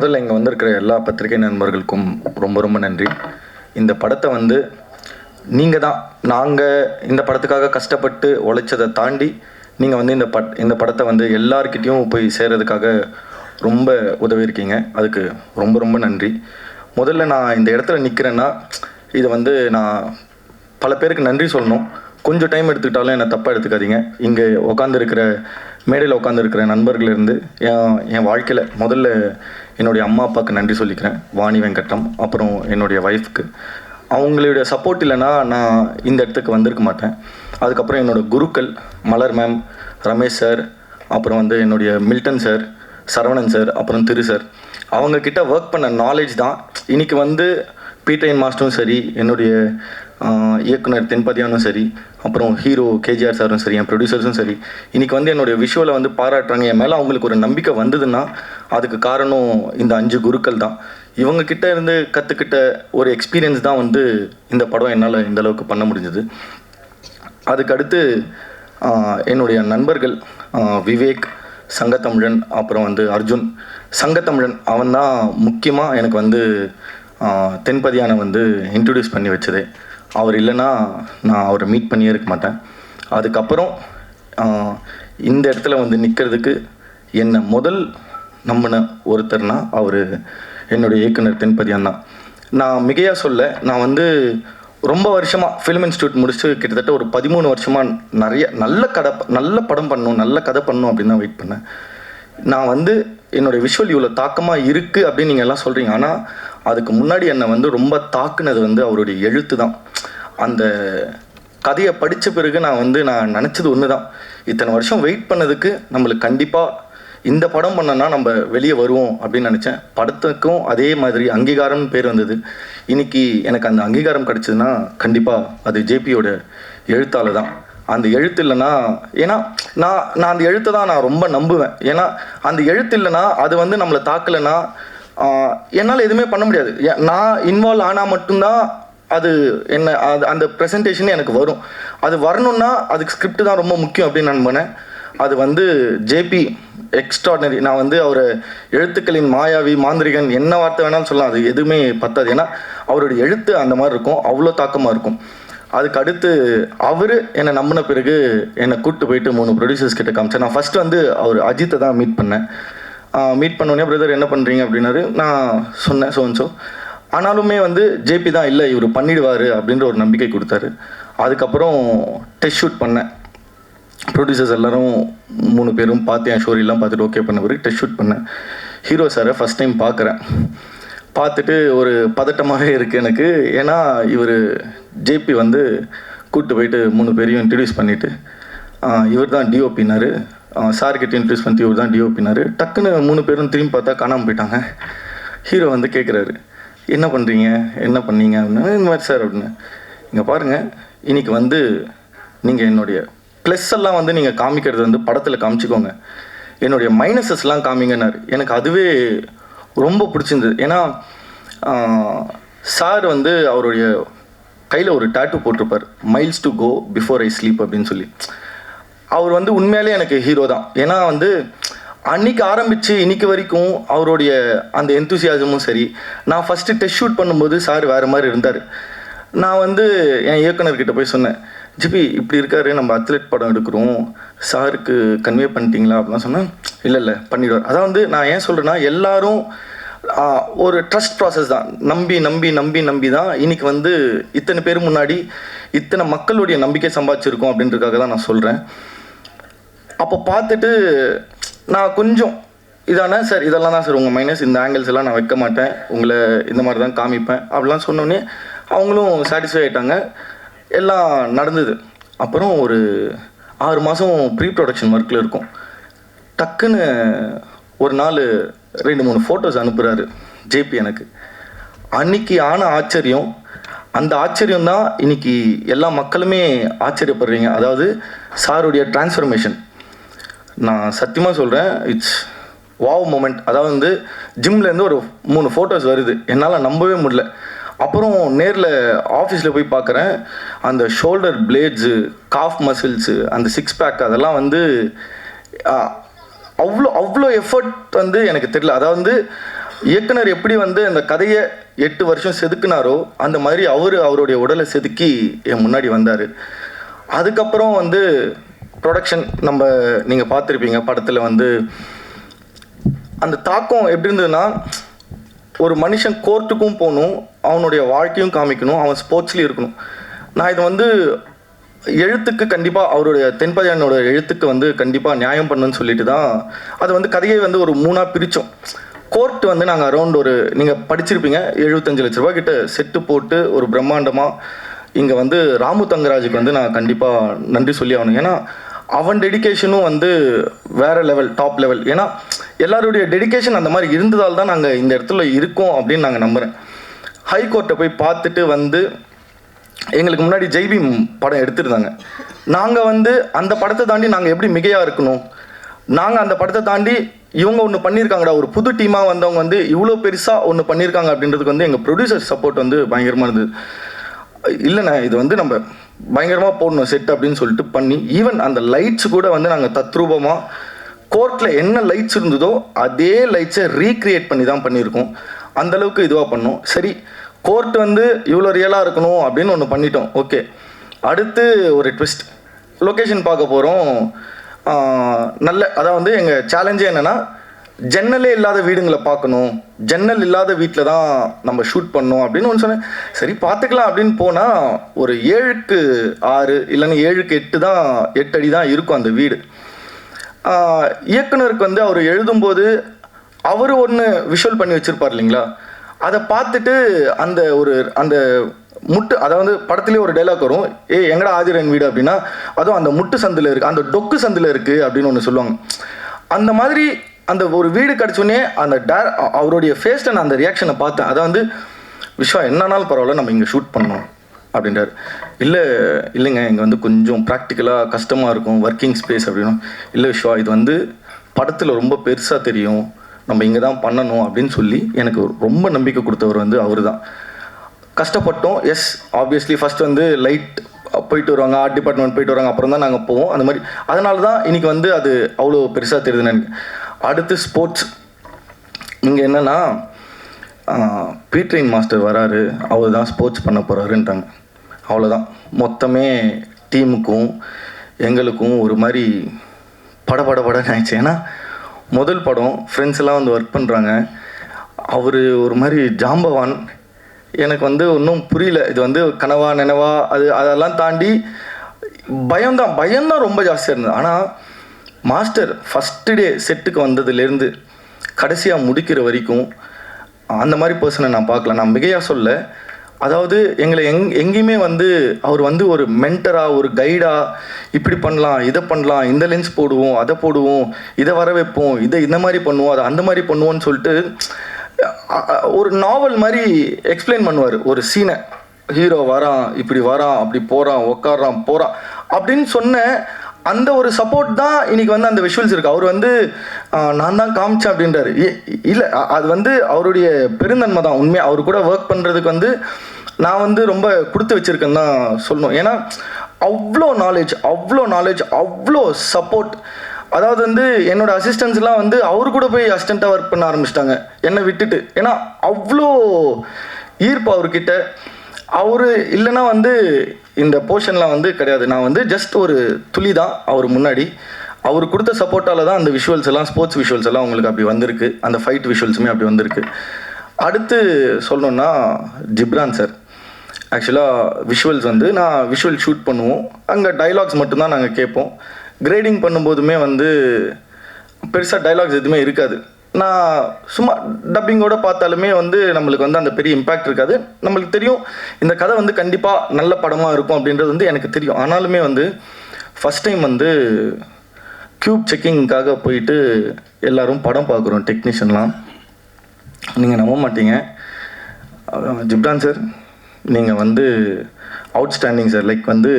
முதல்ல இங்கே வந்திருக்கிற எல்லா பத்திரிகை நண்பர்களுக்கும் ரொம்ப ரொம்ப நன்றி. இந்த படத்தை வந்து நீங்கள் தான், நாங்கள் இந்த படத்துக்காக கஷ்டப்பட்டு உழைச்சதை தாண்டி நீங்கள் வந்து இந்த படத்தை வந்து எல்லார்கிட்டையும் போய் சேர்கிறதுக்காக ரொம்ப உதவி இருக்கீங்க. அதுக்கு ரொம்ப ரொம்ப நன்றி. முதல்ல நான் இந்த இடத்துல நிற்கிறேன்னா இதை வந்து நான் பல பேருக்கு நன்றி சொல்லணும். கொஞ்சம் டைம் எடுத்துக்கிட்டாலும் என்னை தப்பாக எடுத்துக்காதீங்க. இங்கே உட்காந்துருக்கிற மேடையில் உட்காந்துருக்கிற நண்பர்களிருந்து என் வாழ்க்கையில் முதல்ல என்னுடைய அம்மா அப்பாவுக்கு நன்றி சொல்லிக்கிறேன், வாணி வெங்கட்டம். அப்புறம் என்னுடைய ஒய்ஃப்க்கு. அவங்களுடைய சப்போர்ட் இல்லைன்னா நான் இந்த இடத்துக்கு வந்திருக்க மாட்டேன். அதுக்கப்புறம் என்னோடய குருக்கள் மலர் மேம், ரமேஷ் சார், அப்புறம் வந்து என்னுடைய மில்டன் சார், சரவணன் சார், அப்புறம் திரு சார். அவங்கக்கிட்ட ஒர்க் பண்ண நாலேஜ் தான் இன்றைக்கி வந்து பீட்ரைன் மாஸ்டரும் சரி, என்னுடைய இயக்குனர் தென்பதியானும் சரி, அப்புறம் ஹீரோ கேஜிஆர் சாரும் சரி, என் ப்ரொடியூசர்ஸும் சரி, இன்றைக்கி வந்து என்னுடைய விஷுவலை வந்து பாராட்டுறாங்க. என் மேலே அவங்களுக்கு ஒரு நம்பிக்கை வந்ததுன்னா அதுக்கு காரணம் இந்த 5 குருக்கள் தான். இவங்கக்கிட்ட இருந்து கற்றுக்கிட்ட ஒரு எக்ஸ்பீரியன்ஸ் தான் வந்து இந்த படம் என்னால் இந்த அளவுக்கு பண்ண முடிஞ்சது. அதுக்கடுத்து என்னுடைய நண்பர்கள் விவேக், சங்கத்தமிழன், அப்புறம் வந்து அர்ஜுன். சங்கத்தமிழன் அவன் தான் முக்கியமாக எனக்கு வந்து தென்பதியானை வந்து இன்ட்ரடியூஸ் பண்ணி வச்சதே. அவர் இல்லைன்னா நான் அவரை மீட் பண்ணியே இருக்க மாட்டேன். அதுக்கப்புறம் இந்த இடத்துல வந்து நிற்கிறதுக்கு என்னை முதல் நம்பின ஒருத்தர்னா அவர் என்னுடைய இயக்குனர் தென்பதியான் தான். நான் மிகையாக சொல்ல, நான் வந்து ரொம்ப வருஷமாக ஃபிலிம் இன்ஸ்டியூட் முடிச்சுட்டு கிட்டத்தட்ட ஒரு 13 வருஷமாக நிறைய நல்ல படம் பண்ணணும், நல்ல கதை பண்ணணும் அப்படின்னு தான் வெயிட் பண்ணேன். நான் வந்து என்னுடைய விஷுவல் இவ்வளோ தாக்கமாக இருக்குது அப்படின்னு நீங்கள் எல்லாம் சொல்கிறீங்க. ஆனால் அதுக்கு முன்னாடி என்னை வந்து ரொம்ப தாக்குனது வந்து அவருடைய எழுத்து தான். அந்த கதையை படித்த பிறகு நான் நினச்சது ஒன்று தான், இத்தனை வருஷம் வெயிட் பண்ணதுக்கு நம்மளுக்கு கண்டிப்பாக இந்த படம் பண்ணனா நம்ம வெளியே வருவோம் அப்படின்னு நினச்சேன். படத்துக்கும் அதே மாதிரி அங்கீகாரம்னு பேர் வந்தது. இன்றைக்கி எனக்கு அந்த அங்கீகாரம் கிடச்சதுன்னா கண்டிப்பாக அது ஜேபியோட எழுத்தால் தான். அந்த எழுத்து இல்லைன்னா, ஏன்னா நான் அந்த எழுத்தை தான் நான் ரொம்ப நம்புவேன். ஏன்னா அந்த எழுத்து இல்லைன்னா, அது வந்து நம்மளை தாக்கலைன்னா என்னால் எதுவுமே பண்ண முடியாது. நான் இன்வால்வ் ஆனால் மட்டும்தான் அது என்ன அந்த ப்ரெசன்டேஷன் எனக்கு வரும். அது வரணுன்னா அதுக்கு ஸ்கிரிப்ட் தான் ரொம்ப முக்கியம் அப்படின்னு நான் நம்பினேன். அது வந்து ஜேபி எக்ஸ்ட்ராடினரி. நான் வந்து அவர் எழுத்துக்களின் மாயாவி, மாந்திரிகன், என்ன வார்த்தை வேணாலும் சொல்லலாம், அது எதுவுமே பத்தாது. ஏன்னா அவருடைய எழுத்து அந்த மாதிரி இருக்கும், அவ்வளோ தாக்கமாக இருக்கும். அதுக்கு அடுத்து அவர் என்னை நம்பின பிறகு என்னை கூப்பிட்டு போயிட்டு 3 ப்ரொடியூசர்ஸ் கிட்ட காமிச்சேன். நான் ஃபஸ்ட்டு வந்து அவர் அஜித்தை தான் மீட் பண்ணேன். மீட் பண்ணோடனே பிரதர் என்ன பண்ணுறீங்க அப்படின்னாரு. நான் சொன்னேன் ஸோ. ஆனாலுமே வந்து ஜேபி தான் இல்லை இவர் பண்ணிடுவார் அப்படின்ற ஒரு நம்பிக்கை கொடுத்தாரு. அதுக்கப்புறம் டெஸ்ட் ஷூட் பண்ணேன். ப்ரொடியூசர்ஸ் எல்லோரும் 3 பேரும் பார்த்து என் ஸ்டோரிலாம் பார்த்துட்டு ஓகே பண்ண பிறகு டெஸ்ட் ஷூட் பண்ணேன். ஹீரோ சாரை ஃபஸ்ட் டைம் பார்க்குறேன். பார்த்துட்டு ஒரு பதட்டமாகவே இருக்குது எனக்கு. ஏன்னா இவர் ஜேபி வந்து கூப்பிட்டு போயிட்டு 3 பேரையும் இன்ட்ரடியூஸ் பண்ணிவிட்டு இவர் தான் டிஓபினார், சார்கிட்ட இன்ட்ரடியூஸ் பண்ணிட்டு இவர் தான் டிஓபினார். டக்குன்னு 3 பேரும் திரும்பி பார்த்தா காணாமல் போயிட்டாங்க. ஹீரோ வந்து கேட்குறாரு, என்ன பண்ணுறீங்க, என்ன பண்ணீங்க அப்படின்னா. இந்த மாதிரி சார் அப்படின்னு. இங்கே பாருங்கள், இன்றைக்கி வந்து நீங்கள் என்னுடைய ப்ளஸ் எல்லாம் வந்து நீங்கள் காமிக்கிறது வந்து படத்தில் காமிச்சிக்கோங்க, என்னுடைய மைனஸஸ்லாம் காமிங்கன்னாரு. எனக்கு அதுவே ரொம்ப பிடிச்சிருந்தது. ஏன்னா சார் வந்து அவருடைய கையில் ஒரு டாட்டூ போட்டிருப்பார், miles to go before I sleep அப்படின்னு சொல்லி. அவர் வந்து உண்மையிலே எனக்கு ஹீரோ தான். ஏன்னா வந்து அன்றைக்கி ஆரம்பித்து இன்றைக்கி வரைக்கும் அவருடைய அந்த எந்தூசியாசமும் சரி. நான் ஃபஸ்ட்டு டெஸ்ட் ஷூட் பண்ணும்போது சார் வேறு மாதிரி இருந்தார். நான் வந்து என் இயக்குனர்கிட்ட போய் சொன்னேன், ஜிபி இப்படி இருக்காரு, நம்ம அத்லெட் படம் எடுக்கிறோம், சாருக்கு கன்வே பண்ணிட்டீங்களா அப்படிலாம் சொன்னேன். இல்லை பண்ணிவிடுவார். அதான் வந்து நான் ஏன் சொல்கிறேன்னா, எல்லாரும் ஒரு ட்ரஸ்ட் ப்ராசஸ் தான். நம்பி தான் இன்றைக்கி வந்து இத்தனை பேர் முன்னாடி இத்தனை மக்களுடைய நம்பிக்கை சம்பாதிச்சிருக்கோம் அப்படின்றதுக்காக தான் நான் சொல்கிறேன். அப்போ பார்த்துட்டு நான் கொஞ்சம் இதானே சார், இதெல்லாம் தான் சார் உங்கள் மைனஸ், இந்த ஆங்கிள்ஸ் எல்லாம் நான் வைக்க மாட்டேன், உங்களை இந்த மாதிரி தான் காமிப்பேன் அப்படிலாம் சொன்னோடனே அவங்களும் சாட்டிஸ்ஃபை ஆகிட்டாங்க. எல்லாம் நடந்தது. அப்புறம் ஒரு 6 மாதம் ப்ரீ ப்ரொடக்ஷன் ஒர்க்கில் இருக்கும். டக்குன்னு ஒரு நாள் 2-3 ஃபோட்டோஸ் அனுப்புகிறாரு ஜேபி எனக்கு. அன்னைக்கு ஆன ஆச்சரியம், அந்த ஆச்சரியம் தான் இன்னைக்கு எல்லா மக்களுமே ஆச்சரியப்படுறீங்க. அதாவது சாருடைய டிரான்ஸ்ஃபர்மேஷன் நான் சத்தியமாக சொல்கிறேன், இட்ஸ் வாவ் மூமெண்ட். அதாவது வந்து ஜிம்லேருந்து ஒரு 3 ஃபோட்டோஸ் வருது, என்னால் நம்பவே முடியல. அப்புறம் நேரில் ஆஃபீஸில் போய் பார்க்குறேன், அந்த ஷோல்டர் பிளேட்ஸு, காஃப் மசில்ஸு, அந்த 6 பேக் அதெல்லாம் வந்து அவ்வளோ எஃபர்ட் வந்து எனக்கு தெரியல. அதாவது வந்து இயக்குனர் எப்படி வந்து அந்த கதையை 8 வருஷம் செதுக்குனாரோ அந்த மாதிரி அவருடைய உடலை செதுக்கி என் முன்னாடி வந்தார். அதுக்கப்புறம் வந்து ப்ரொடக்ஷன் நீங்கள் பார்த்துருப்பீங்க படத்தில் வந்து அந்த தாக்கம் எப்படி இருந்ததுன்னா, ஒரு மனுஷன் கோர்ட்டுக்கும் போகணும், அவனுடைய வாழ்க்கையும் காமிக்கணும், அவன் ஸ்போர்ட்ஸ்லேயும் இருக்கணும். நான் இது வந்து எழுத்துக்கு கண்டிப்பாக அவருடைய தென்பதியானோட எழுத்துக்கு வந்து கண்டிப்பாக நியாயம் பண்ணுன்னு சொல்லிட்டு தான் அது வந்து கதையை வந்து ஒரு 3ஆக பிரித்தோம். கோர்ட் வந்து நாங்கள் அரௌண்ட் நீங்கள் படிச்சிருப்பீங்க, 75 லட்ச ரூபா கிட்ட செட்டு போட்டு ஒரு பிரம்மாண்டமாக இங்கே வந்து ராமு தங்கராஜுக்கு வந்து நான் கண்டிப்பாக நன்றி சொல்லி ஆகணும். ஏன்னா அவன் டெடிக்கேஷனும் வந்து வேறு லெவல், டாப் லெவல். ஏன்னா எல்லாருடைய டெடிக்கேஷன் அந்த மாதிரி இருந்ததால் தான் நாங்கள் இந்த இடத்துல இருக்கோம் அப்படின்னு நாங்கள் நம்புகிறேன். ஹைகோர்ட்டை போய் பார்த்துட்டு வந்து எங்களுக்கு முன்னாடி ஜெய்பீம் படம் எடுத்துருந்தாங்க. நாங்கள் வந்து அந்த படத்தை தாண்டி நாங்கள் எப்படி மிகையாக இருக்கணும், நாங்கள் அந்த படத்தை தாண்டி இவங்க ஒன்று பண்ணியிருக்காங்கடா, ஒரு புது டீமாக வந்தவங்க வந்து இவ்வளோ பெருசாக ஒன்று பண்ணியிருக்காங்க அப்படின்றதுக்கு வந்து எங்கள் ப்ரொடியூசர் சப்போர்ட் வந்து பயங்கரமாக இருந்தது. இல்லைண்ணே இது வந்து நம்ம பயங்கரமாக போடணும் செட் அப்படின்னு சொல்லிட்டு பண்ணி, ஈவன் அந்த லைட்ஸ் கூட வந்து நாங்கள் தத்ரூபமாக கோர்ட்டில் என்ன லைட்ஸ் இருந்ததோ அதே லைட்ஸை ரீக்ரியேட் பண்ணி தான் பண்ணியிருக்கோம். அந்தளவுக்கு இதுவாக பண்ணோம். சரி, கோர்ட் வந்து இவ்வளோ ரியலாக இருக்கணும் அப்படின்னு ஒன்று பண்ணிட்டோம். ஓகே, அடுத்து ஒரு ட்விஸ்ட், லொக்கேஷன் பார்க்க போகிறோம். அதான் வந்து எங்கள் சேலஞ்சே என்னென்னா, ஜன்னலே இல்லாத வீடுங்களை பார்க்கணும், ஜன்னல் இல்லாத வீட்டில் தான் நம்ம ஷூட் பண்ணோம் அப்படின்னு ஒன்று சொன்னேன். சரி பார்த்துக்கலாம் அப்படின்னு போனால் ஒரு 7க்கு 6 இல்லைன்னா 7க்கு 8 தான், 8 அடி தான் இருக்கும் அந்த வீடு. இயக்குனருக்கு வந்து அவர் எழுதும்போது அவர் ஒன்று விஷுவல் பண்ணி வச்சுருப்பார் இல்லைங்களா, அதை பார்த்துட்டு அந்த முட்டு, அதாவது படத்துலேயே ஒரு டைலாக் வரும், எங்கடா ஆதிரன் வீடு அப்படின்னா, அதுவும் அந்த முட்டு சந்தில் இருக்குது, அந்த டொக்கு சந்தில் இருக்குது அப்படின்னு ஒன்று சொல்லுவாங்க. அந்த மாதிரி அந்த ஒரு வீடு கிடச்சோடனே அந்த அவருடைய ஃபேஸில் நான் அந்த ரியாக்ஷனை பார்த்தேன். அதை வந்து விஸ்வா என்னன்னாலும் பரவாயில்ல நம்ம இங்கே ஷூட் பண்ணோம் அப்படின்றார். இல்லைங்க இங்கே வந்து கொஞ்சம் ப்ராக்டிக்கலாக கஷ்டமாக இருக்கும், ஒர்க்கிங் ஸ்பேஸ் அப்படின்னா. இல்லை விஸ்வா இது வந்து படத்தில் ரொம்ப பெருசாக தெரியும், நம்ம இங்கே தான் பண்ணணும் அப்படின்னு சொல்லி எனக்கு ரொம்ப நம்பிக்கை கொடுத்தவர் வந்து அவர் தான். கஷ்டப்பட்டோம், எஸ் ஆப்வியஸ்லி. ஃபஸ்ட் வந்து லைட் போயிட்டு வருவாங்க, ஆர்ட் டிபார்ட்மெண்ட் போயிட்டு வருவாங்க, அப்புறம் தான் நாங்கள் போவோம் அந்த மாதிரி. அதனால தான் இன்றைக்கி வந்து அது அவ்வளோ பெருசாக தெரியுதுன்னு எனக்கு. அடுத்து ஸ்போர்ட்ஸ், இங்கே என்னென்னா பீட்ரின் மாஸ்டர் வராரு, அவர் தான் ஸ்போர்ட்ஸ் பண்ண போகிறாருன்ட்டாங்க. அவ்வளோதான், மொத்தமே டீமுக்கும் எங்களுக்கும் ஒரு மாதிரி படன்னு ஆயிடுச்சு. ஏன்னா முதல் படம் ஃப்ரெண்ட்ஸ் எல்லாம் வந்து ஒர்க் பண்ணுறாங்க, அவர் ஒரு மாதிரி ஜாம்பவான். எனக்கு வந்து ஒன்றும் புரியல, இது வந்து கனவா நினைவா அதெல்லாம் தாண்டி பயம்தான் ரொம்ப ஜாஸ்தியாக இருந்தது. ஆனால் மாஸ்டர் ஃபஸ்ட்டு டே செட்டுக்கு வந்ததுலேருந்து கடைசியாக முடிக்கிற வரைக்கும் அந்த மாதிரி பர்சனை நான் பார்க்கல. நான் மிகையாக சொல்ல, அதாவது எங்களை எங்கேயுமே வந்து அவர் வந்து ஒரு மென்டராக, ஒரு கைடாக, இப்படி பண்ணலாம், இதை பண்ணலாம், இந்த லென்ஸ் போடுவோம், அதை போடுவோம், இதை வர வைப்போம், இந்த மாதிரி பண்ணுவோம், அதை அந்த மாதிரி பண்ணுவோன்னு சொல்லிட்டு ஒரு நாவல் மாதிரி எக்ஸ்பிளைன் பண்ணுவார். ஒரு சீனை, ஹீரோ வரான், இப்படி வரான், அப்படி போகிறான், உக்காடுறான், போகிறான் அப்படின்னு சொன்ன அந்த ஒரு சப்போர்ட் தான் இன்னைக்கு வந்து அந்த விஷுவல்ஸ் இருக்குது. அவர் வந்து நான் தான் காமிச்சேன் அப்படின்றாரு. இல்லை, அது வந்து அவருடைய பெருந்தன்மை தான். உண்மையாக அவர் கூட ஒர்க் பண்ணுறதுக்கு வந்து நான் வந்து ரொம்ப கொடுத்து வச்சுருக்கேன்னு தான் சொல்லணும். ஏன்னா அவ்வளோ நாலேஜ், அவ்வளோ சப்போர்ட். அதாவது வந்து என்னோடய அசிஸ்டன்ஸ்லாம் வந்து அவரு கூட போய் அசிஸ்டண்ட்டாக ஒர்க் பண்ண ஆரம்பிச்சிட்டாங்க என்னை விட்டுட்டு. ஏன்னா அவ்வளோ ஈர்ப்பு அவர்கிட்ட. அவர் இல்லைன்னா வந்து இந்த போர்ஷன்லாம் வந்து கிடையாது. நான் வந்து ஜஸ்ட் ஒரு துளி தான் அவர் முன்னாடி. அவர் கொடுத்த சப்போர்ட்டால் தான் அந்த விஷுவல்ஸ் எல்லாம், ஸ்போர்ட்ஸ் விஷுவல்ஸ் எல்லாம் உங்களுக்கு அப்படி வந்திருக்கு, அந்த ஃபைட் விஷுவல்ஸுமே அப்படி வந்திருக்கு. அடுத்து சொல்லணுன்னா ஜிப்ரான் சார். ஆக்சுவலாக விஷுவல்ஸ் வந்து நான் விஷுவல் ஷூட் பண்ணுவோம், அங்கே டைலாக்ஸ் மட்டும்தான் நாங்கள் கேட்போம். கிரேடிங் பண்ணும்போதுமே வந்து பெருசாக டைலாக்ஸ் எதுவுமே இருக்காது. நான் சும்மா டப்பிங்கோடு பார்த்தாலுமே வந்து நம்மளுக்கு வந்து அந்த பெரிய இம்பேக்ட் இருக்காது. நம்மளுக்கு தெரியும் இந்த கதை வந்து கண்டிப்பாக நல்ல படமாக இருக்கும் அப்படின்றது வந்து எனக்கு தெரியும். ஆனாலுமே வந்து ஃபஸ்ட் டைம் வந்து க்யூப் செக்கிங்காக போயிட்டு எல்லோரும் படம் பார்க்குறோம், டெக்னீஷியன்லாம். நீங்கள் நம்ப மாட்டீங்க, ஜிப்ரான் சார் நீங்கள் வந்து அவுட்ஸ்டாண்டிங் சார். லைக் வந்து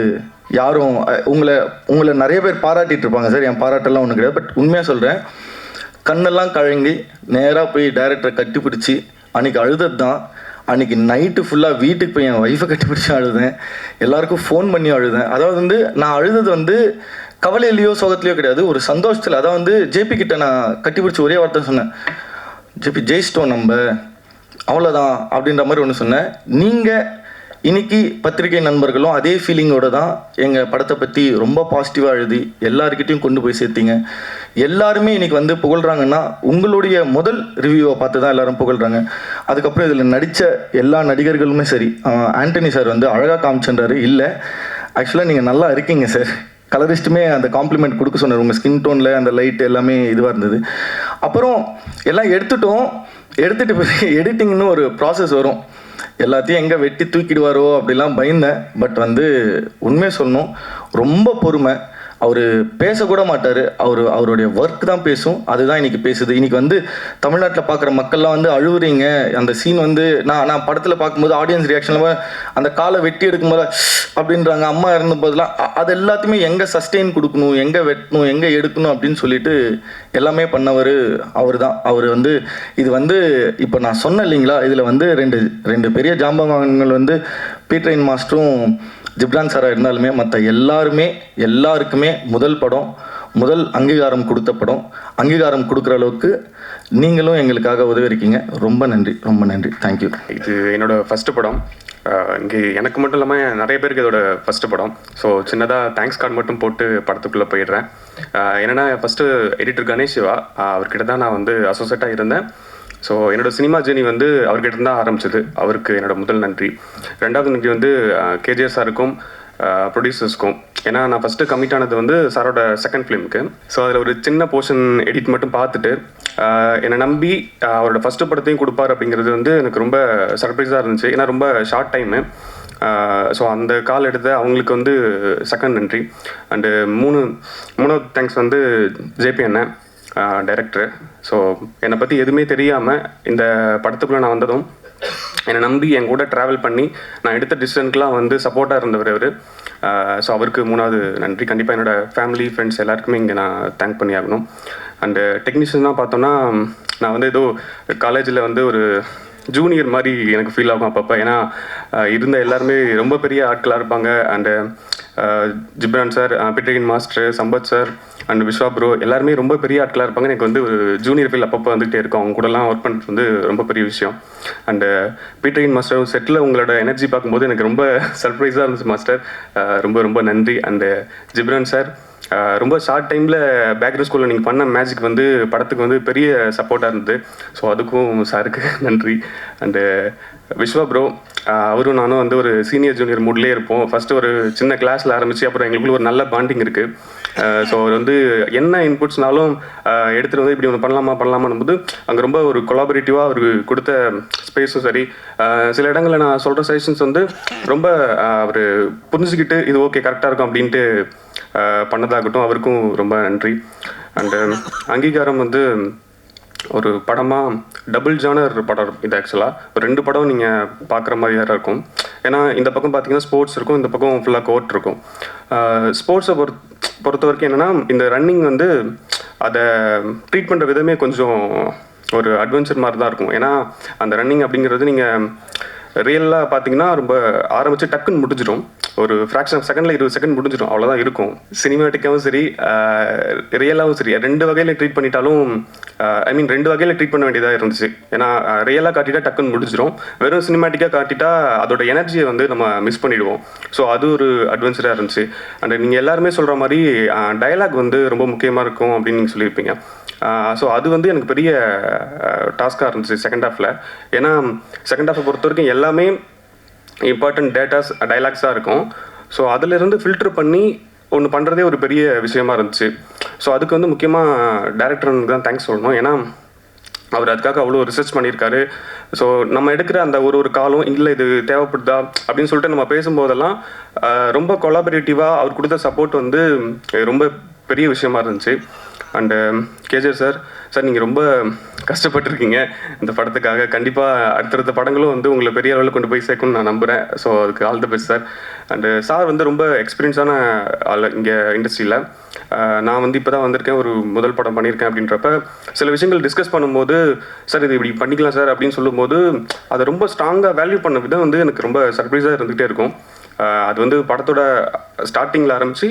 யாரும் உங்களை நிறைய பேர் பாராட்டிகிட்டு இருப்பாங்க சார், என் பாராட்டெல்லாம் ஒன்றும் கிடையாது. பட் உண்மையாக சொல்கிறேன், கண்ணெல்லாம் கழங்கி நேராக போய் டைரக்டரை கட்டிப்பிடிச்சி அன்றைக்கி அழுதது தான். அன்றைக்கி நைட்டு ஃபுல்லாக வீட்டுக்கு போய் என் ஒய்ஃபை கட்டிப்பிடிச்சி அழுதேன், எல்லாருக்கும் ஃபோன் பண்ணி அழுதேன். அதாவது வந்து நான் அழுதது வந்து கவலையிலையோ சோகத்துலையோ கிடையாது, ஒரு சந்தோஷத்தில். அதாவது வந்து ஜேபி கிட்ட நான் கட்டிப்பிடிச்சி ஒரே வார்த்தை சொன்னேன், ஜெயிச்சிட்டோம் நம்ம, அவ்வளோதான் அப்படின்ற மாதிரி ஒன்று சொன்னேன். நீங்கள் இன்னைக்கு பத்திரிகை நண்பர்களும் அதே ஃபீலிங்கோடு தான் எங்கள் படத்தை பற்றி ரொம்ப பாசிட்டிவாக எழுதி எல்லாருக்கிட்டையும் கொண்டு போய் சேர்த்தீங்க. எல்லாருமே இன்னைக்கு வந்து புகழ்கிறாங்கன்னா உங்களுடைய முதல் ரிவ்யூவை பார்த்து தான் எல்லாரும் புகழ்கிறாங்க. அதுக்கப்புறம் இதில் நடித்த எல்லா நடிகர்களுமே சரி, ஆண்டனி சார் வந்து அழகாக காமிச்சுன்றாரு. இல்லை, ஆக்சுவலாக நீங்கள் நல்லா இருக்கீங்க சார். கலரிஸ்ட்டுமே அந்த காம்ப்ளிமெண்ட் கொடுக்க சொன்னார். உங்கள் ஸ்கின் டோனில் அந்த லைட் எல்லாமே இதுவாக இருந்தது. அப்புறம் எல்லாம் எடுத்துகிட்டு போய் எடிட்டிங்னு ஒரு ப்ராசஸ் வரும். எல்லாத்தையும் எங்கே வெட்டி தூக்கிடுவாரோ அப்படிலாம் பயந்தேன். பட் வந்து உண்மையை சொல்லணும், ரொம்ப பொறுமை. அவர் பேசக்கூட மாட்டார். அவருடைய ஒர்க் தான் பேசும். அதுதான் இன்றைக்கி பேசுது. இன்றைக்கி வந்து தமிழ்நாட்டில் பார்க்குற மக்கள்லாம் வந்து அழுவுறீங்க. அந்த சீன் வந்து நான் படத்தில் பார்க்கும்போது ஆடியன்ஸ் ரியாக்ஷனில் அந்த காலை வெட்டி எடுக்கும்போது அப்படின்றாங்க. அம்மா இறந்த போதெல்லாம் அது எல்லாத்தையுமே எங்கே சஸ்டெயின் கொடுக்கணும், எங்கே வெட்டணும், எங்கே எடுக்கணும் அப்படின்னு சொல்லிட்டு எல்லாமே பண்ணவர் அவர் தான். அவர் வந்து இது வந்து இப்போ நான் சொன்னேன் இல்லைங்களா, இதில் வந்து ரெண்டு பெரிய ஜாம்பவான்கள் வந்து பீட்ரைன் மாஸ்டரும் ஜிப்ரான் சாராக இருந்தாலுமே மற்ற எல்லாருக்குமே முதல் படம், முதல் அங்கீகாரம் கொடுத்த படம். அங்கீகாரம் கொடுக்குற அளவுக்கு நீங்களும் எங்களுக்காக உதவி இருக்கீங்க. ரொம்ப நன்றி. தேங்க்யூ. இது என்னோட ஃபஸ்ட்டு படம். இங்கே எனக்கு மட்டும் இல்லாமல் நிறைய பேருக்கு இதோட ஃபஸ்ட்டு படம். ஸோ சின்னதாக தேங்க்ஸ் கார்டு மட்டும் போட்டு படத்துக்குள்ளே போயிடுறேன். என்னென்னா ஃபஸ்ட்டு எடிட்டர் கணேஷ் சிவா, அவர்கிட்ட தான் நான் வந்து அசோசியேட்டாக இருந்தேன். ஸோ என்னோடய சினிமா ஜேர்னி வந்து அவர்கிட்ட தான் ஆரம்பிச்சது. அவருக்கு என்னோட முதல் நன்றி. ரெண்டாவது நன்றி வந்து கேஜிஆர் சாருக்கும் ப்ரொடியூசர்ஸ்க்கும். ஏன்னா நான் ஃபஸ்ட்டு கமிட் ஆனது வந்து சாரோட செகண்ட் ஃபிலிமுக்கு. ஸோ அதில் ஒரு சின்ன போர்ஷன் எடிட் மட்டும் பார்த்துட்டு என்னை நம்பி அவரோட ஃபஸ்ட்டு படத்தையும் கொடுப்பார் அப்படிங்கிறது வந்து எனக்கு ரொம்ப சர்ப்ரைஸாக இருந்துச்சு. ஏன்னா ரொம்ப ஷார்ட் டைமு. ஸோ அந்த கால் எடுத்த அவங்களுக்கு வந்து செகண்ட் நன்றி. அண்டு மூணாவது தேங்க்ஸ் வந்து ஜேபி அண்ணன், டைரக்டரு. ஸோ என்னை பற்றி எதுவுமே தெரியாமல் இந்த படத்துக்குள்ளே நான் வந்ததும் என்னை நம்பி என் கூட ட்ராவல் பண்ணி நான் எடுத்த டிசிஷனுக்குலாம் வந்து சப்போர்ட்டாக இருந்தவர் அவர். ஸோ அவருக்கு மூணாவது நன்றி. கண்டிப்பாக என்னோடய ஃபேமிலி ஃப்ரெண்ட்ஸ் எல்லாருக்குமே இங்கே நான் தேங்க் பண்ணி ஆகணும். அண்டு டெக்னீஷியன்லாம் பார்த்தோன்னா நான் வந்து ஏதோ காலேஜில் வந்து ஒரு ஜூனியர் மாதிரி எனக்கு ஃபீல் ஆகும் அப்பப்போ. ஏன்னா இருந்த எல்லாருமே ரொம்ப பெரிய ஆட்களாக இருப்பாங்க. And Ghibran sir, Peter Hein master, Sampath sir and Viswa bro எல்லாருமே ரொம்ப பெரிய ஆட்களாக இருப்பாங்க. எனக்கு வந்து ஒரு ஜூனியர் ஃபீல் அப்பப்போ வந்துகிட்டே இருக்கும். அவங்க கூடலாம் ஒர்க் பண்ணுறது வந்து ரொம்ப பெரிய விஷயம். அண்டு பீட்ரைன் மாஸ்டர் செட்டில் உங்களோட எனர்ஜி பார்க்கும்போது எனக்கு ரொம்ப சர்ப்ரைஸாக இருந்துச்சு மாஸ்டர். ரொம்ப நன்றி. அண்டு ஜிப்ரான் சார், ரொம்ப ஷார்ட் டைமில் பேக்ரவுண்ட் ஸ்கூலில் நீங்கள் பண்ண மேஜிக் வந்து படத்துக்கு வந்து பெரிய சப்போர்ட்டாக இருந்தது. ஸோ அதுக்கும் சாருக்கு நன்றி. அண்டு விஸ்வா ப்ரோ, அவரும் நானும் வந்து ஒரு சீனியர் ஜூனியர் மூட்லேயே இருப்போம். ஃபஸ்ட்டு ஒரு சின்ன கிளாஸில் ஆரம்பித்து அப்புறம் எங்களுக்குள்ள ஒரு நல்ல பாண்டிங் இருக்குது. ஸோ அவர் வந்து என்ன இன்புட்ஸ்னாலும் எடுத்துகிட்டு வந்து இப்படி ஒன்று பண்ணலாமான்னும் போது அங்கே ரொம்ப ஒரு கொலாபரேட்டிவாக அவருக்கு கொடுத்த ஸ்பேஸும் சரி, சில இடங்களில் நான் சொல்கிற சஜஷன்ஸ் வந்து ரொம்ப அவர் புரிஞ்சுக்கிட்டு இது ஓகே கரெக்டாக இருக்கும் அப்படின்ட்டு பண்ணதாகட்டும், அவருக்கும் ரொம்ப நன்றி. அண்டு அங்கீகாரம் வந்து ஒரு படமாக டபுள் ஜானர் படம் இது. ஆக்சுவலாக ஒரு 2 படம் நீங்கள் பார்க்குற மாதிரியாக இருக்கும். ஏன்னா இந்த பக்கம் பார்த்தீங்கன்னா ஸ்போர்ட்ஸ் இருக்கும், இந்த பக்கம் ஃபுல்லாக கோர்ட் இருக்கும். ஸ்போர்ட்ஸை பொறுத்த வரைக்கும் என்னென்னா இந்த ரன்னிங் வந்து அதை ட்ரீட் பண்ணுற விதமே கொஞ்சம் ஒரு அட்வென்ச்சர் மாதிரி தான் இருக்கும். ஏன்னா அந்த ரன்னிங் அப்படிங்கிறது நீங்கள் ரியலாக பார்த்தீங்கன்னா ரொம்ப ஆரம்பித்து டக்குன்னு முடிஞ்சிடும். ஒரு ஃப்ராக்ஷன் ஆஃப் செகண்டில் 20 செகண்ட் முடிஞ்சிடும், அவ்வளோதான் இருக்கும். சினிமாட்டிக்காகவும் சரி ரியலாகவும் சரி 2 வகையில் ட்ரீட் பண்ணிட்டாலும் ரெண்டு வகையில் ட்ரீட் பண்ண வேண்டியதாக இருந்துச்சு. ஏன்னா ரியலாக காட்டிட்டா டக்குன்னு முடிஞ்சிடும், வெறும் சினிமாட்டிக்காக காட்டிட்டா அதோட எனர்ஜியை வந்து நம்ம மிஸ் பண்ணிவிடுவோம். ஸோ அது ஒரு அட்வென்ச்சராக இருந்துச்சு. அண்ட் நீங்கள் எல்லாருமே சொல்கிற மாதிரி டயலாக் வந்து ரொம்ப முக்கியமாக இருக்கும் அப்படின்னு நீங்கள் சொல்லியிருப்பீங்க. ஸோ அது வந்து எனக்கு பெரிய டாஸ்காக இருந்துச்சு செகண்ட் ஹாஃபில். ஏன்னா செகண்ட் ஹாஃபை பொறுத்த வரைக்கும் எல்லாமே இம்பார்ட்டன்ட் டேட்டாஸ் டைலாக்ஸாக இருக்கும். ஸோ அதிலிருந்து ஃபில்டர் பண்ணி ஒன்று பண்ணுறதே ஒரு பெரிய விஷயமா இருந்துச்சு. ஸோ அதுக்கு வந்து முக்கியமாக டேரக்டருக்கு தான் தேங்க்ஸ் சொல்லணும். ஏன்னா அவர் அதுக்காக அவ்வளோ ரிசர்ச் பண்ணியிருக்காரு. ஸோ நம்ம எடுக்கிற அந்த ஒரு காலம் இல்லை இது தேவைப்படுதா அப்படின்னு சொல்லிட்டு நம்ம பேசும்போதெல்லாம் ரொம்ப கொலாபரேட்டிவாக அவர் கொடுத்த சப்போர்ட் வந்து ரொம்ப பெரிய விஷயமா இருந்துச்சு. அண்டு கேஜிஆர் சார் நீங்கள் ரொம்ப கஷ்டப்பட்டுருக்கீங்க இந்த படத்துக்காக. கண்டிப்பாக அடுத்தடுத்த படங்களும் வந்து உங்களை பெரிய அளவில் கொண்டு போய் சேர்க்கணும்னு நான் நம்புகிறேன். ஸோ அதுக்கு all the best sir. And sir வந்து ரொம்ப எக்ஸ்பீரியன்ஸான ஆள் இங்கே இண்டஸ்ட்ரியில். நான் வந்து இப்போ தான் வந்திருக்கேன், ஒரு முதல் படம் பண்ணியிருக்கேன். அப்படின்றப்ப சில விஷயங்கள் டிஸ்கஸ் பண்ணும்போது சார் இது இப்படி பண்ணிக்கலாம் சார் அப்படின்னு சொல்லும்போது அதை ரொம்ப ஸ்ட்ராங்காக வேல்யூ பண்ண விதம் வந்து எனக்கு ரொம்ப சர்ப்ரைஸாக இருந்துகிட்டே இருக்கும். அது வந்து படத்தோட ஸ்டார்டிங்கில் ஆரம்பித்து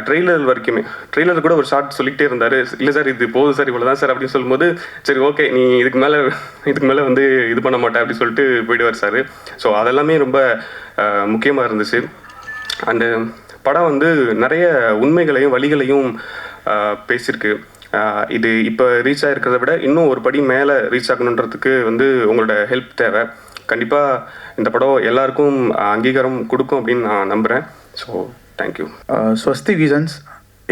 ட்ரெய்லர் வரைக்குமே, ட்ரெய்லர் கூட ஒரு ஷார்ட் சொல்லிக்கிட்டே இருந்தார், இல்லை சார் இது போதும் சார் இவ்வளோ தான் சார் அப்படின்னு சொல்லும்போது, சரி ஓகே நீ இதுக்கு மேலே வந்து இது பண்ண மாட்டேன் அப்படின்னு சொல்லிட்டு போயிடுவார் சார். ஸோ அதெல்லாமே ரொம்ப முக்கியமாக இருந்துச்சு. அண்டு படம் வந்து நிறைய உண்மைகளையும் வழிகளையும் பேசியிருக்கு. இது இப்போ ரீச் ஆகிருக்கிறத விட இன்னும் ஒரு படி மேலே ரீச் ஆகணுன்றதுக்கு வந்து உங்களோட ஹெல்ப் தேவை. கண்டிப்பாக இந்த படம் எல்லாருக்கும் அங்கீகாரம் கொடுக்கும் அப்படின்னு நான் நம்புகிறேன். So thank you. ஸ்வஸ்தி விசன்ஸ்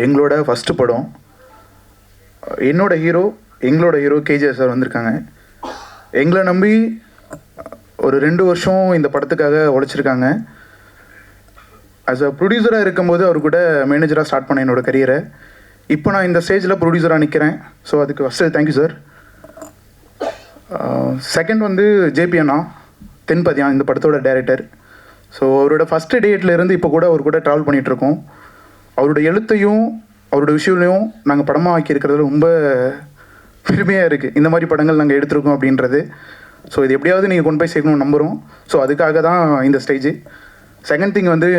எங்களோட ஃபஸ்ட்டு படம். எங்களோட ஹீரோ கேஜிஆர் சார் வந்திருக்காங்க. எங்களை நம்பி ஒரு 2 வருஷம் இந்த படத்துக்காக உழைச்சிருக்காங்க. ஆஸ் அ ப்ரொடியூசராக இருக்கும்போது அவர் கூட மேனேஜராக ஸ்டார்ட் பண்ணேன் என்னோடய கரியரை. இப்போ நான் இந்த ஸ்டேஜில் ப்ரொடியூசராக நிற்கிறேன். ஸோ அதுக்கு ஃபஸ்ட்டு தேங்க்யூ சார். செகண்ட் வந்து ஜேபி அண்ணா தென்பதியான், இந்த படத்தோட டைரக்டர். ஸோ அவரோட ஃபஸ்ட்டு டேட்லேருந்து இப்போ கூட அவர் கூட ட்ராவல் பண்ணிகிட்ருக்கோம். அவரோட எழுத்தையும் அவரோட விஷயங்களையும் நாங்கள் படமாக ஆக்கியிருக்கிறதுல ரொம்ப பெருமையாக இருக்குது. இந்த மாதிரி படங்கள் நாங்கள் எடுத்திருக்கோம் அப்படின்றது. ஸோ இது எப்படியாவது நீங்கள் கொண்டு போய் சேர்க்கணும்னு நம்புகிறோம். ஸோ அதுக்காக தான் இந்த ஸ்டேஜ். செகண்ட் திங் வந்து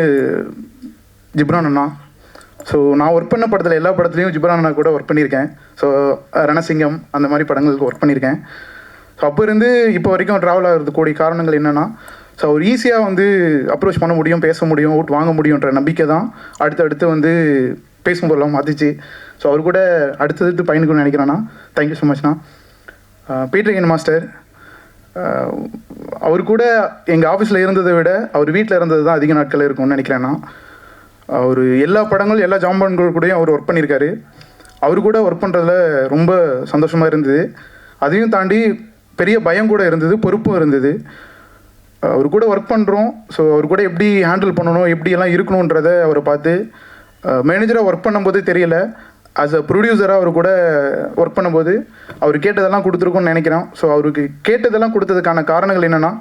ஜிப்ரான் அண்ணா. ஸோ நான் ஒர்க் பண்ண படத்தில் எல்லா படத்துலையும் ஜிப்ரான் அண்ணா கூட ஒர்க் பண்ணியிருக்கேன். ஸோ ரணசிங்கம் அந்த மாதிரி படங்களுக்கு ஒர்க் பண்ணியிருக்கேன். ஸோ அப்போ இருந்து இப்போ வரைக்கும் ட்ராவல் ஆகிறதுக்கூடிய காரணங்கள் என்னென்னா, ஸோ அவர் ஈஸியாக வந்து அப்ரோச் பண்ண முடியும், பேச முடியும், ஓட் வாங்க முடியுன்ற நம்பிக்கை தான் அடுத்தடுத்து வந்து பேசும் பொருளாக மாற்றிச்சு. ஸோ அவர் கூட அடுத்தடுத்து பயணிக்கணும்னு நினைக்கிறேன்னா தேங்க்யூ ஸோ மச்ண்ணா. பீட்டர் மாஸ்டர், அவர் கூட எங்கள் ஆஃபீஸில் இருந்ததை விட அவர் வீட்டில் இருந்தது தான் அதிக நாட்கள் இருக்கும்னு நினைக்கிறேன்னா. அவர் எல்லா படங்கள் எல்லா ஜாம்பான்கள் கூடயும் அவர் ஒர்க் பண்ணியிருக்காரு. அவர் கூட ஒர்க் பண்ணுறதுல ரொம்ப சந்தோஷமாக இருந்தது. அதையும் தாண்டி பெரிய பயம் கூட இருந்தது, பொறுப்பும் இருந்தது. அவர் கூட ஒர்க் பண்ணுறோம். ஸோ அவர் கூட எப்படி ஹேண்டில் பண்ணணும், எப்படியெல்லாம் இருக்கணுன்றதை அவரை பார்த்து மேனேஜராக ஒர்க் பண்ணும்போது தெரியல. ஆஸ் அ ப்ரொடியூசராக அவர் கூட ஒர்க் பண்ணும்போது அவர் கேட்டதெல்லாம் கொடுத்துருக்கோன்னு நினைக்கிறேன். ஸோ அவருக்கு கேட்டதெல்லாம் கொடுத்ததுக்கான காரணங்கள் என்னென்னா,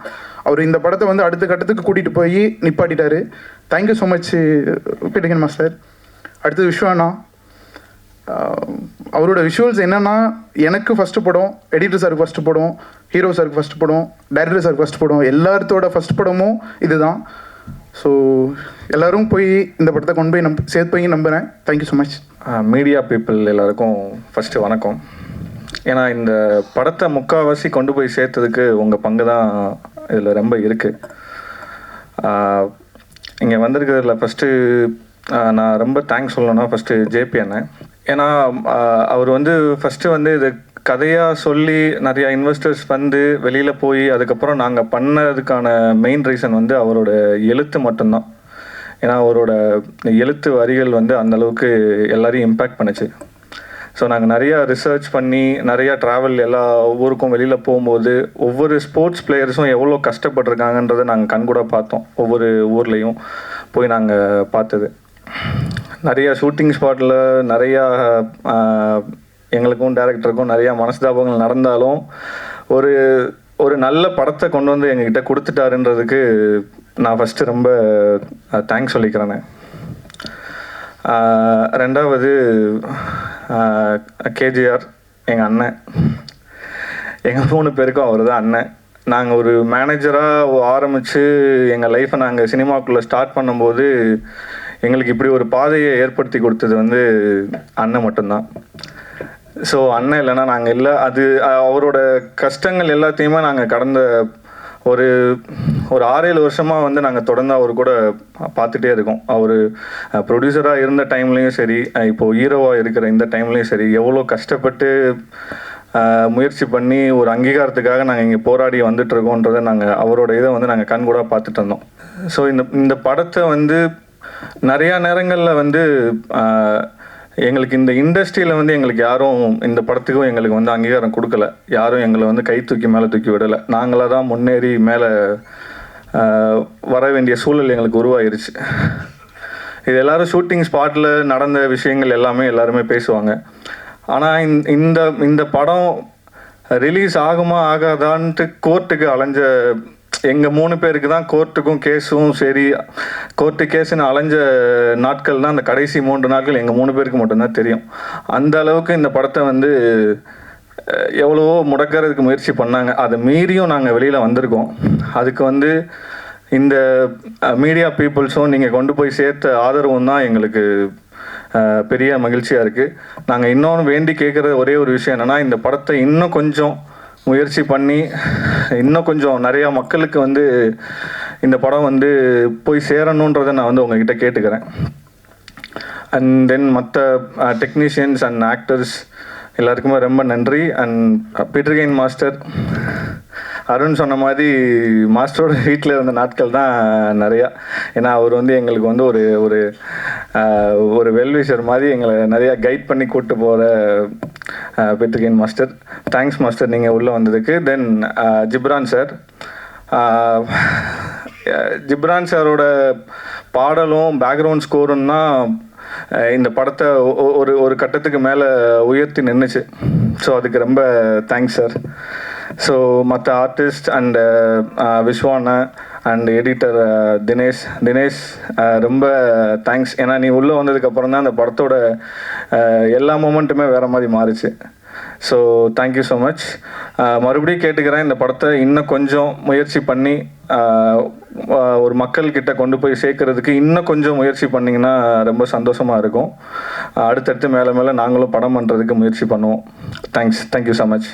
அவர் இந்த படத்தை வந்து அடுத்த கட்டத்துக்கு கூட்டிகிட்டு போய் நிப்பாட்டிட்டார். Thank you so much Peter master. அடுத்தது விஸ்வானா. அவரோட விஷுவல்ஸ் என்னென்னா, எனக்கு ஃபஸ்ட்டு படம், எடிட்டர் சாருக்கு ஃபஸ்ட்டு படம், ஹீரோ சாருக்கு ஃபஸ்ட்டு படம், டைரக்டர் சாருக்கு ஃபஸ்ட்டு படம், எல்லாத்தோட ஃபஸ்ட் படமும் இதுதான். ஸோ எல்லோரும் போய் இந்த படத்தை கொண்டு போய் சேர்த்து நம்புகிறேன். Thank you so much. Media people எல்லாருக்கும் ஃபஸ்ட்டு வணக்கம். ஏன்னா இந்த படத்தை முக்கால்வாசி கொண்டு போய் சேர்த்ததுக்கு உங்கள் பங்கு தான் இதில் ரொம்ப இருக்குது. இங்கே வந்திருக்கிறதுல ஃபஸ்ட்டு நான் ரொம்ப தேங்க்ஸ் சொல்லணும்னா ஃபஸ்ட்டு ஜேபி அண்ணன். ஏன்னா அவர் வந்து ஃபஸ்ட்டு வந்து இது கதையாக சொல்லி நிறையா இன்வெஸ்டர்ஸ் வந்து வெளியில் போய் அதுக்கப்புறம் நாங்கள் பண்ணதுக்கான மெயின் ரீசன் வந்து அவரோட எழுத்து மட்டும்தான். ஏன்னா அவரோட எழுத்து வரிகள் வந்து அந்தளவுக்கு எல்லாரையும் இம்பேக்ட் பண்ணுச்சு. ஸோ நாங்கள் நிறையா ரிசர்ச் பண்ணி நிறையா ட்ராவல் எல்லா ஊருக்கும் வெளியில் போகும்போது ஒவ்வொரு ஸ்போர்ட்ஸ் பிளேயர்ஸும் எவ்வளோ கஷ்டப்பட்டிருக்காங்கன்றதை நாங்கள் கண்கூட பார்த்தோம். ஒவ்வொரு ஊர்லேயும் போய் நாங்கள் பார்த்தது. நிறையா ஷூட்டிங் ஸ்பாட்டில் நிறையா எங்களுக்கும் டைரக்டருக்கும் நிறையா மனஸ்தாபங்கள் நடந்தாலும் ஒரு நல்ல படத்தை கொண்டு வந்து எங்ககிட்ட கொடுத்துட்டாருன்றதுக்கு நான் ஃபஸ்ட்டு ரொம்ப தேங்க்ஸ் சொல்லிக்கிறேன். ரெண்டாவது கேஜிஆர் எங்கள் அண்ணன். எங்கள் 3 பேருக்கும் அவர் தான் அண்ணன். நாங்கள் ஒரு மேனேஜராக ஆரம்பித்து எங்கள் லைஃப்பை நாங்கள் சினிமாக்குள்ளே ஸ்டார்ட் பண்ணும்போது எங்களுக்கு இப்படி ஒரு பாதையை ஏற்படுத்தி கொடுத்தது வந்து அண்ணன் மட்டும்தான். ஸோ அண்ணன் இல்லைன்னா நாங்கள் இல்லை. அது அவரோட கஷ்டங்கள் எல்லாத்தையுமே நாங்கள் கடந்த ஒரு 6-7 வருஷமாக வந்து நாங்கள் தொடர்ந்து அவர் கூட பார்த்துட்டே இருக்கோம். அவர் ப்ரொடியூசராக இருந்த டைம்லேயும் சரி, இப்போது ஹீரோவாக இருக்கிற இந்த டைம்லேயும் சரி, எவ்வளோ கஷ்டப்பட்டு முயற்சி பண்ணி ஒரு அங்கீகாரத்துக்காக நாங்கள் இங்கே போராடி வந்துட்டுருக்கோன்றதை நாங்கள் அவரோட இதை வந்து நாங்கள் கண்கூட பார்த்துட்டு இருந்தோம். ஸோ இந்த படத்தை வந்து நிறையா நேரங்களில் வந்து எங்களுக்கு இந்த இண்டஸ்ட்ரியில் வந்து எங்களுக்கு யாரும் இந்த படத்துக்கும் எங்களுக்கு வந்து அங்கீகாரம் கொடுக்கல. யாரும் எங்களை வந்து கை தூக்கி மேலே தூக்கி விடலை. நாங்களாக தான் முன்னேறி மேலே வர வேண்டிய சூழல் எங்களுக்கு உருவாயிருச்சு. இது எல்லோரும் ஷூட்டிங் ஸ்பாட்டில் நடந்த விஷயங்கள் எல்லாருமே பேசுவாங்க. ஆனால் இந்த படம் ரிலீஸ் ஆகுமா ஆகாதான்ட்டு கோர்ட்டுக்கு அலைஞ்ச எங்கள் 3 பேருக்கு தான் கோர்ட்டுக்கும் கேஸும் சரி, கோர்ட்டு கேஸுன்னு அலைஞ்ச நாட்கள் தான் அந்த கடைசி 3 நாட்கள் எங்கள் 3 பேருக்கு மட்டும்தான் தெரியும். அந்த அளவுக்கு இந்த படத்தை வந்து எவ்வளவோ முடக்கிறதுக்கு முயற்சி பண்ணாங்க. அதை மீறியும் நாங்கள் வெளியில் வந்திருக்கோம். அதுக்கு வந்து இந்த மீடியா பீப்புள்ஸும் நீங்கள் கொண்டு போய் சேர்த்த ஆதரவும் தான் எங்களுக்கு பெரிய மகிழ்ச்சியாக இருக்குது. நாங்கள் இன்னொன்று வேண்டி கேட்குற ஒரே ஒரு விஷயம் என்னென்னா, இந்த படத்தை இன்னும் கொஞ்சம் முயற்சி பண்ணி இன்னும் கொஞ்சம் நிறையா மக்களுக்கு வந்து இந்த படம் வந்து போய் சேரணுன்றதை நான் வந்து உங்ககிட்ட கேட்டுக்கிறேன். அண்ட் தென் மற்ற டெக்னீஷியன்ஸ் அண்ட் ஆக்டர்ஸ் எல்லாருக்குமே ரொம்ப நன்றி. And Peter gain master, Arun சொன்ன மாதிரி மாஸ்டரோட வீட்டில் இருந்த நாட்கள் தான் நிறையா. ஏன்னா அவர் வந்து எங்களுக்கு வந்து ஒரு ஒரு ஒரு வெல்விஷர் மாதிரி எங்களை நிறையா கைட் பண்ணி கூப்பிட்டு போகிற Peter gain master. Thanks master நீங்கள் உள்ளே வந்ததுக்கு. தென் ஜிப்ரான் சார், ஜிப்ரான் சாரோட பாடலும் பேக்ரவுண்ட் ஸ்கோரும் தான் இந்த படத்தை ஒரு ஒரு கட்டத்துக்கு மேலே உயர்த்தி நின்றுச்சு. ஸோ அதுக்கு ரொம்ப தேங்க்ஸ் சார். ஸோ மற்ற ஆர்டிஸ்ட் அண்ட் விஸ்வானா அண்ட் எடிட்டர் தினேஷ் ரொம்ப தேங்க்ஸ். ஏன்னா நீ உள்ளே வந்ததுக்கப்புறம் தான் அந்த படத்தோட எல்லா மூமெண்ட்டுமே வேறு மாதிரி மாறிச்சு. So thank you so much. மறுபடியும் கேட்டுக்கிறேன், இந்த படத்தை இன்னும் கொஞ்சம் முயற்சி பண்ணி ஒரு மக்கள்கிட்ட கொண்டு போய் சேர்க்கறதுக்கு இன்னும் கொஞ்சம் முயற்சி பண்ணிங்கன்னா ரொம்ப சந்தோஷமாக இருக்கும். அடுத்தடுத்து மேலே மேலே நாங்களும் படம் பண்ணுறதுக்கு முயற்சி பண்ணுவோம். Thank you so much.